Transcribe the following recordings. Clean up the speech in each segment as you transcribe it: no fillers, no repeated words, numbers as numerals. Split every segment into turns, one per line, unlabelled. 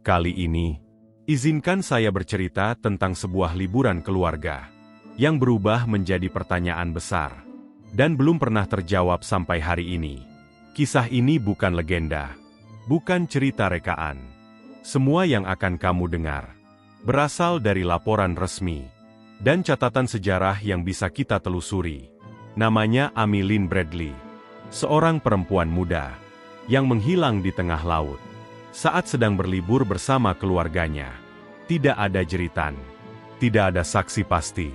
Kali ini, izinkan saya bercerita tentang sebuah liburan keluarga yang berubah menjadi pertanyaan besar dan belum pernah terjawab sampai hari ini. Kisah ini bukan legenda, bukan cerita rekaan. Semua yang akan kamu dengar berasal dari laporan resmi dan catatan sejarah yang bisa kita telusuri. Namanya Amy Lynn Bradley, seorang perempuan muda yang menghilang di tengah laut saat sedang berlibur bersama keluarganya. Tidak ada jeritan, tidak ada saksi pasti,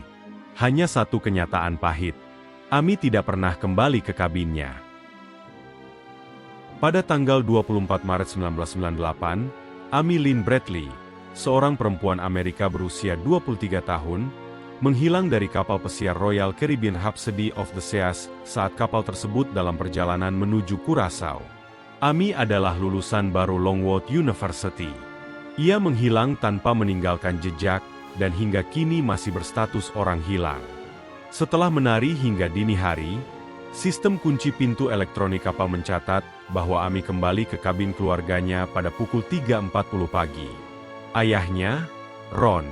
hanya satu kenyataan pahit. Amy tidak pernah kembali ke kabinnya. Pada tanggal 24 Maret 1998, Amy Lynn Bradley, seorang perempuan Amerika berusia 23 tahun, menghilang dari kapal pesiar Royal Caribbean Rhapsody of the Seas saat kapal tersebut dalam perjalanan menuju Curaçao. Amy adalah lulusan baru Longwood University. Ia menghilang tanpa meninggalkan jejak dan hingga kini masih berstatus orang hilang. Setelah menari hingga dini hari, sistem kunci pintu elektronik kapal mencatat bahwa Amy kembali ke kabin keluarganya pada pukul 3.40 pagi. Ayahnya, Ron,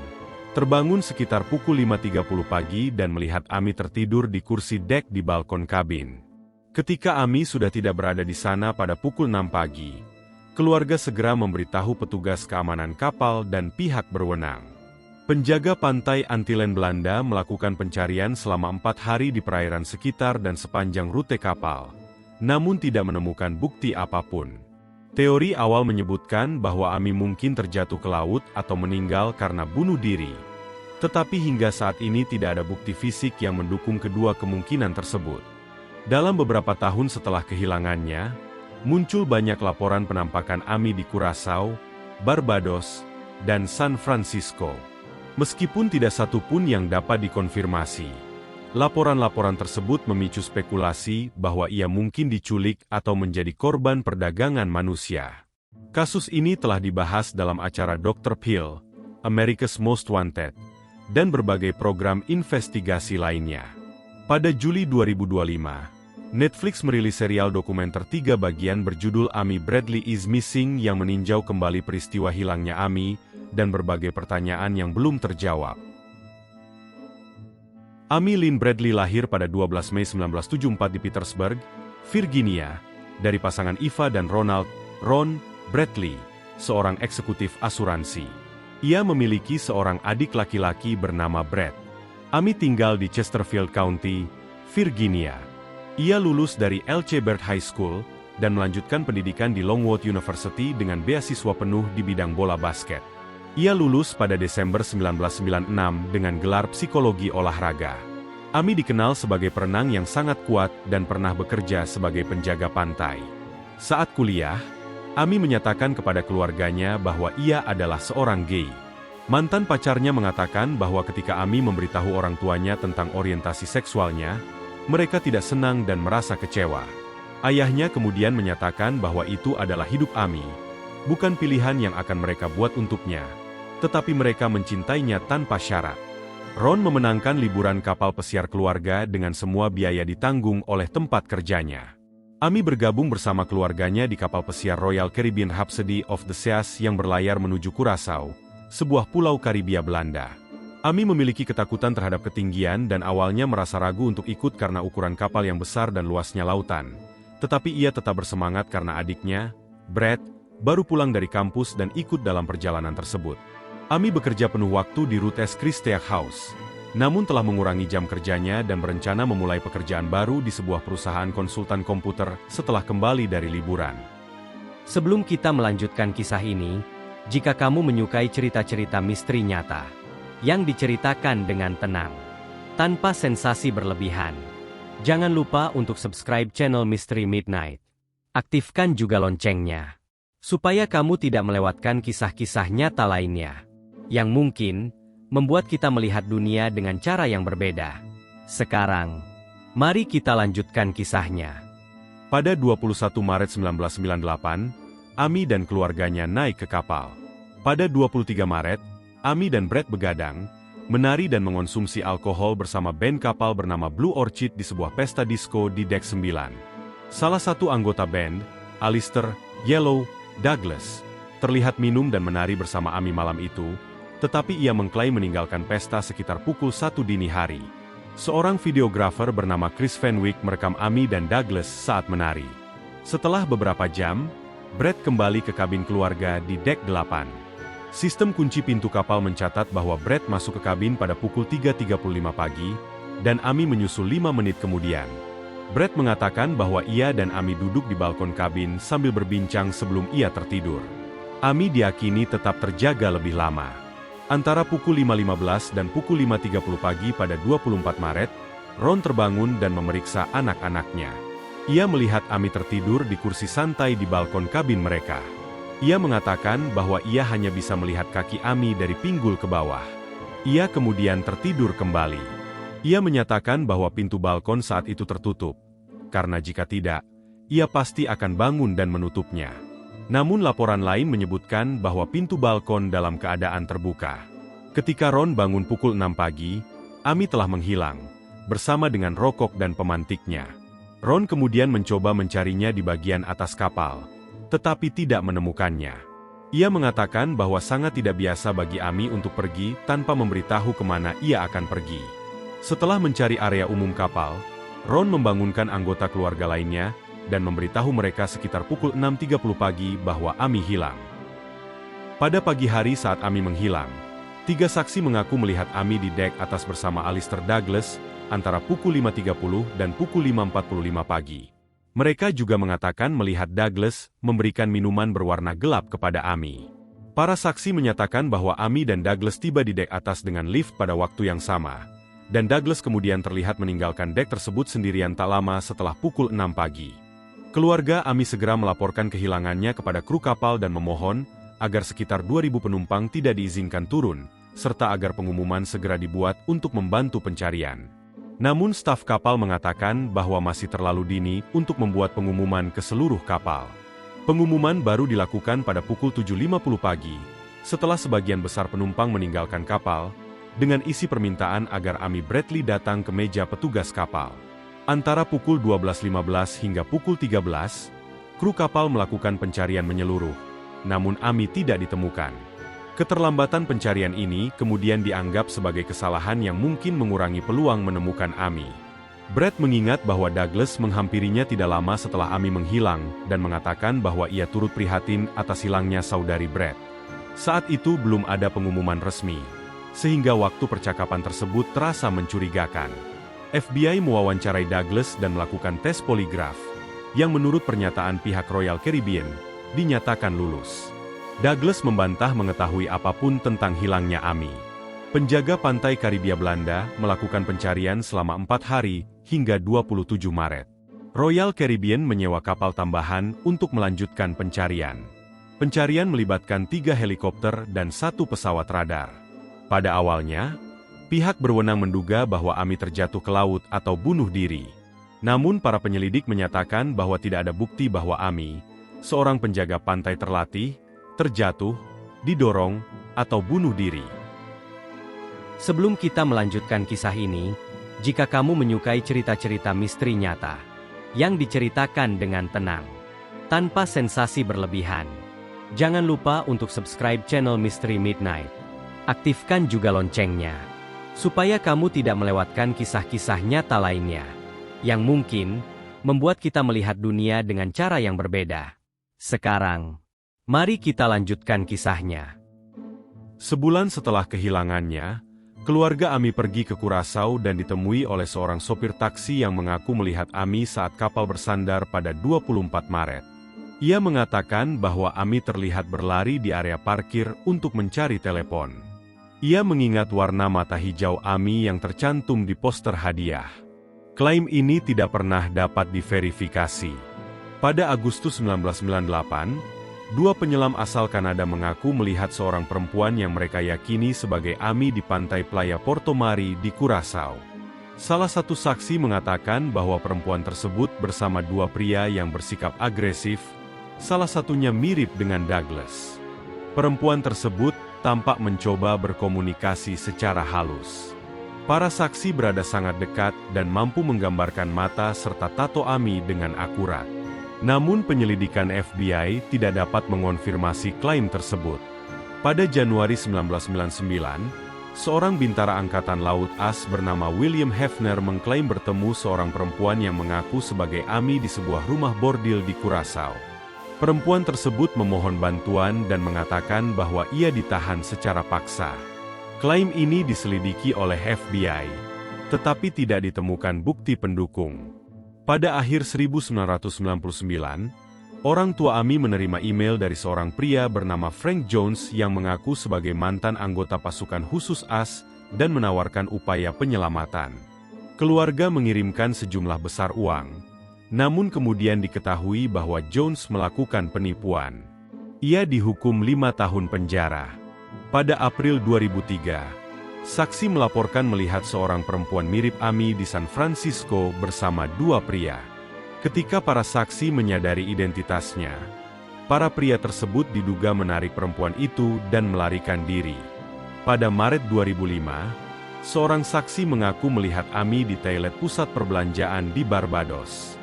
terbangun sekitar pukul 5.30 pagi dan melihat Amy tertidur di kursi dek di balkon kabin. Ketika Amy sudah tidak berada di sana pada pukul 6 pagi, keluarga segera memberitahu petugas keamanan kapal dan pihak berwenang. Penjaga pantai Antillen Belanda melakukan pencarian selama 4 hari di perairan sekitar dan sepanjang rute kapal, namun tidak menemukan bukti apapun. Teori awal menyebutkan bahwa Amy mungkin terjatuh ke laut atau meninggal karena bunuh diri. Tetapi hingga saat ini tidak ada bukti fisik yang mendukung kedua kemungkinan tersebut. Dalam beberapa tahun setelah kehilangannya, muncul banyak laporan penampakan Amy di Curaçao, Barbados, dan San Francisco. Meskipun tidak satu pun yang dapat dikonfirmasi, laporan-laporan tersebut memicu spekulasi bahwa ia mungkin diculik atau menjadi korban perdagangan manusia. Kasus ini telah dibahas dalam acara Dr. Phil, America's Most Wanted, dan berbagai program investigasi lainnya. Pada Juli 2025, Netflix merilis serial dokumenter 3 bagian berjudul Amy Bradley is Missing yang meninjau kembali peristiwa hilangnya Amy dan berbagai pertanyaan yang belum terjawab. Amy Lynn Bradley lahir pada 12 Mei 1974 di Petersburg, Virginia, dari pasangan Eva dan Ron Bradley, seorang eksekutif asuransi. Ia memiliki seorang adik laki-laki bernama Brad. Amy tinggal di Chesterfield County, Virginia. Ia lulus dari L.C. Baird High School dan melanjutkan pendidikan di Longwood University dengan beasiswa penuh di bidang bola basket. Ia lulus pada Desember 1996 dengan gelar psikologi olahraga. Amy dikenal sebagai perenang yang sangat kuat dan pernah bekerja sebagai penjaga pantai. Saat kuliah, Amy menyatakan kepada keluarganya bahwa ia adalah seorang gay. Mantan pacarnya mengatakan bahwa ketika Amy memberitahu orang tuanya tentang orientasi seksualnya, mereka tidak senang dan merasa kecewa. Ayahnya kemudian menyatakan bahwa itu adalah hidup Amy, bukan pilihan yang akan mereka buat untuknya, tetapi mereka mencintainya tanpa syarat. Ron memenangkan liburan kapal pesiar keluarga dengan semua biaya ditanggung oleh tempat kerjanya. Amy bergabung bersama keluarganya di kapal pesiar Royal Caribbean Rhapsody of the Seas yang berlayar menuju Curaçao, sebuah pulau Karibia Belanda. Amy memiliki ketakutan terhadap ketinggian dan awalnya merasa ragu untuk ikut karena ukuran kapal yang besar dan luasnya lautan. Tetapi ia tetap bersemangat karena adiknya, Brad, baru pulang dari kampus dan ikut dalam perjalanan tersebut. Amy bekerja penuh waktu di Ruthes Christian House, namun telah mengurangi jam kerjanya dan berencana memulai pekerjaan baru di sebuah perusahaan konsultan komputer setelah kembali dari liburan.
Sebelum kita melanjutkan kisah ini, jika kamu menyukai cerita-cerita misteri nyata yang diceritakan dengan tenang, tanpa sensasi berlebihan, jangan lupa untuk subscribe channel Misteri Midnight. Aktifkan juga loncengnya, supaya kamu tidak melewatkan kisah-kisah nyata lainnya, yang mungkin membuat kita melihat dunia dengan cara yang berbeda. Sekarang, mari kita lanjutkan kisahnya.
Pada 21 Maret 1998, Amy dan keluarganya naik ke kapal. Pada 23 Maret, Amy dan Brad begadang, menari dan mengonsumsi alkohol bersama band kapal bernama Blue Orchid di sebuah pesta disco di dek 9. Salah satu anggota band, Alistair "Yellow" Douglas, terlihat minum dan menari bersama Amy malam itu, tetapi ia mengklaim meninggalkan pesta sekitar pukul 1 dini hari. Seorang videografer bernama Chris Fenwick merekam Amy dan Douglas saat menari. Setelah beberapa jam, Brett kembali ke kabin keluarga di dek 8. Sistem kunci pintu kapal mencatat bahwa Brett masuk ke kabin pada pukul 3.35 pagi, dan Amy menyusul 5 menit kemudian. Brett mengatakan bahwa ia dan Amy duduk di balkon kabin sambil berbincang sebelum ia tertidur. Amy diakini tetap terjaga lebih lama. Antara pukul 5.15 dan pukul 5.30 pagi pada 24 Maret, Ron terbangun dan memeriksa anak-anaknya. Ia melihat Amy tertidur di kursi santai di balkon kabin mereka. Ia mengatakan bahwa ia hanya bisa melihat kaki Amy dari pinggul ke bawah. Ia kemudian tertidur kembali. Ia menyatakan bahwa pintu balkon saat itu tertutup, karena jika tidak, ia pasti akan bangun dan menutupnya. Namun laporan lain menyebutkan bahwa pintu balkon dalam keadaan terbuka. Ketika Ron bangun pukul 6 pagi, Amy telah menghilang, bersama dengan rokok dan pemantiknya. Ron kemudian mencoba mencarinya di bagian atas kapal, tetapi tidak menemukannya. Ia mengatakan bahwa sangat tidak biasa bagi Amy untuk pergi tanpa memberitahu kemana ia akan pergi. Setelah mencari area umum kapal, Ron membangunkan anggota keluarga lainnya dan memberitahu mereka sekitar pukul 6.30 pagi bahwa Amy hilang. Pada pagi hari saat Amy menghilang, 3 saksi mengaku melihat Amy di dek atas bersama Alistair Douglas antara pukul 5.30 dan pukul 5.45 pagi. Mereka juga mengatakan melihat Douglas memberikan minuman berwarna gelap kepada Amy. Para saksi menyatakan bahwa Amy dan Douglas tiba di dek atas dengan lift pada waktu yang sama, dan Douglas kemudian terlihat meninggalkan dek tersebut sendirian tak lama setelah pukul 6 pagi. Keluarga Amy segera melaporkan kehilangannya kepada kru kapal dan memohon agar sekitar 2.000 penumpang tidak diizinkan turun, serta agar pengumuman segera dibuat untuk membantu pencarian. Namun staf kapal mengatakan bahwa masih terlalu dini untuk membuat pengumuman ke seluruh kapal. Pengumuman baru dilakukan pada pukul 7.50 pagi, setelah sebagian besar penumpang meninggalkan kapal, dengan isi permintaan agar Amy Bradley datang ke meja petugas kapal. Antara pukul 12.15 hingga pukul 13, kru kapal melakukan pencarian menyeluruh, namun Amy tidak ditemukan. Keterlambatan pencarian ini kemudian dianggap sebagai kesalahan yang mungkin mengurangi peluang menemukan Amy. Brett mengingat bahwa Douglas menghampirinya tidak lama setelah Amy menghilang dan mengatakan bahwa ia turut prihatin atas hilangnya saudari Brett. Saat itu belum ada pengumuman resmi, sehingga waktu percakapan tersebut terasa mencurigakan. FBI mewawancarai Douglas dan melakukan tes poligraf, yang menurut pernyataan pihak Royal Caribbean, dinyatakan lulus. Douglas membantah mengetahui apapun tentang hilangnya Amy. Penjaga pantai Karibia Belanda melakukan pencarian selama 4 hari hingga 27 Maret. Royal Caribbean menyewa kapal tambahan untuk melanjutkan pencarian. Pencarian melibatkan 3 helikopter dan 1 pesawat radar. Pada awalnya, pihak berwenang menduga bahwa Amy terjatuh ke laut atau bunuh diri. Namun para penyelidik menyatakan bahwa tidak ada bukti bahwa Amy, seorang penjaga pantai terlatih, terjatuh, didorong, atau bunuh diri.
Sebelum kita melanjutkan kisah ini, jika kamu menyukai cerita-cerita misteri nyata, yang diceritakan dengan tenang, tanpa sensasi berlebihan, jangan lupa untuk subscribe channel Misteri Midnight. Aktifkan juga loncengnya, supaya kamu tidak melewatkan kisah-kisah nyata lainnya, yang mungkin membuat kita melihat dunia dengan cara yang berbeda. Sekarang, mari kita lanjutkan kisahnya.
Sebulan setelah kehilangannya, keluarga Amy pergi ke Curaçao dan ditemui oleh seorang sopir taksi yang mengaku melihat Amy saat kapal bersandar pada 24 Maret. Ia mengatakan bahwa Amy terlihat berlari di area parkir untuk mencari telepon. Ia mengingat warna mata hijau Amy yang tercantum di poster hadiah. Klaim ini tidak pernah dapat diverifikasi. Pada Agustus 1998, 2 penyelam asal Kanada mengaku melihat seorang perempuan yang mereka yakini sebagai Amy di pantai Playa Porto Mari di Curaçao. Salah satu saksi mengatakan bahwa perempuan tersebut bersama 2 pria yang bersikap agresif, salah satunya mirip dengan Douglas. Perempuan tersebut tampak mencoba berkomunikasi secara halus. Para saksi berada sangat dekat dan mampu menggambarkan mata serta tato Amy dengan akurat. Namun penyelidikan FBI tidak dapat mengonfirmasi klaim tersebut. Pada Januari 1999, seorang bintara Angkatan Laut AS bernama William Hefner mengklaim bertemu seorang perempuan yang mengaku sebagai Ami di sebuah rumah bordil di Curaçao. Perempuan tersebut memohon bantuan dan mengatakan bahwa ia ditahan secara paksa. Klaim ini diselidiki oleh FBI, tetapi tidak ditemukan bukti pendukung. Pada akhir 1999, orang tua Ami menerima email dari seorang pria bernama Frank Jones yang mengaku sebagai mantan anggota pasukan khusus AS dan menawarkan upaya penyelamatan. Keluarga mengirimkan sejumlah besar uang, namun kemudian diketahui bahwa Jones melakukan penipuan. Ia dihukum 5 tahun penjara. Pada April 2003, saksi melaporkan melihat seorang perempuan mirip Ami di San Francisco bersama 2 pria. Ketika para saksi menyadari identitasnya, para pria tersebut diduga menarik perempuan itu dan melarikan diri. Pada Maret 2005, seorang saksi mengaku melihat Ami di toilet pusat perbelanjaan di Barbados.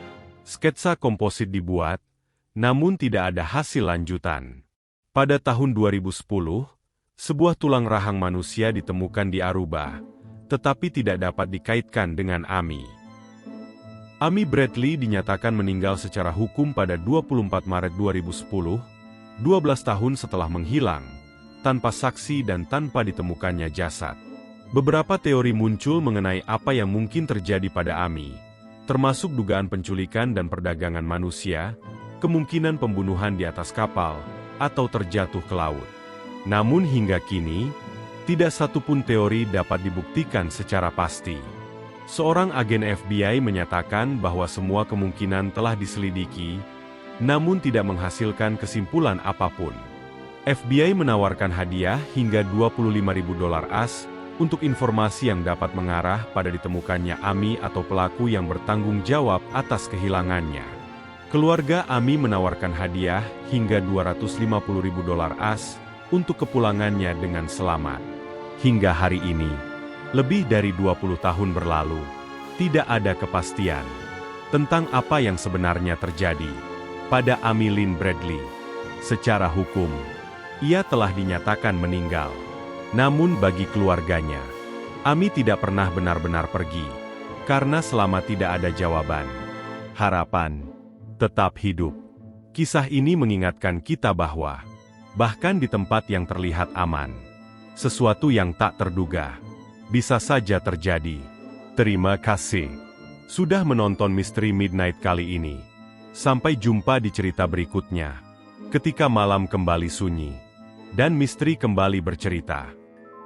Sketsa komposit dibuat, namun tidak ada hasil lanjutan. Pada tahun 2010, sebuah tulang rahang manusia ditemukan di Aruba, tetapi tidak dapat dikaitkan dengan Ami. Ami Bradley dinyatakan meninggal secara hukum pada 24 Maret 2010, 12 tahun setelah menghilang, tanpa saksi dan tanpa ditemukannya jasad. Beberapa teori muncul mengenai apa yang mungkin terjadi pada Ami, termasuk dugaan penculikan dan perdagangan manusia, kemungkinan pembunuhan di atas kapal, atau terjatuh ke laut. Namun hingga kini, tidak satupun teori dapat dibuktikan secara pasti. Seorang agen FBI menyatakan bahwa semua kemungkinan telah diselidiki, namun tidak menghasilkan kesimpulan apapun. FBI menawarkan hadiah hingga $25.000 AS untuk informasi yang dapat mengarah pada ditemukannya Ami atau pelaku yang bertanggung jawab atas kehilangannya. Keluarga Ami menawarkan hadiah hingga $250.000 AS untuk kepulangannya dengan selamat. Hingga hari ini, lebih dari 20 tahun berlalu, tidak ada kepastian tentang apa yang sebenarnya terjadi pada Ami Lynn Bradley. Secara hukum, ia telah dinyatakan meninggal. Namun bagi keluarganya, Ami tidak pernah benar-benar pergi, karena selama tidak ada jawaban, harapan tetap hidup. Kisah ini mengingatkan kita bahwa, bahkan di tempat yang terlihat aman, sesuatu yang tak terduga bisa saja terjadi. Terima kasih sudah menonton Misteri Midnight kali ini. Sampai jumpa di cerita berikutnya, ketika malam kembali sunyi dan misteri kembali bercerita.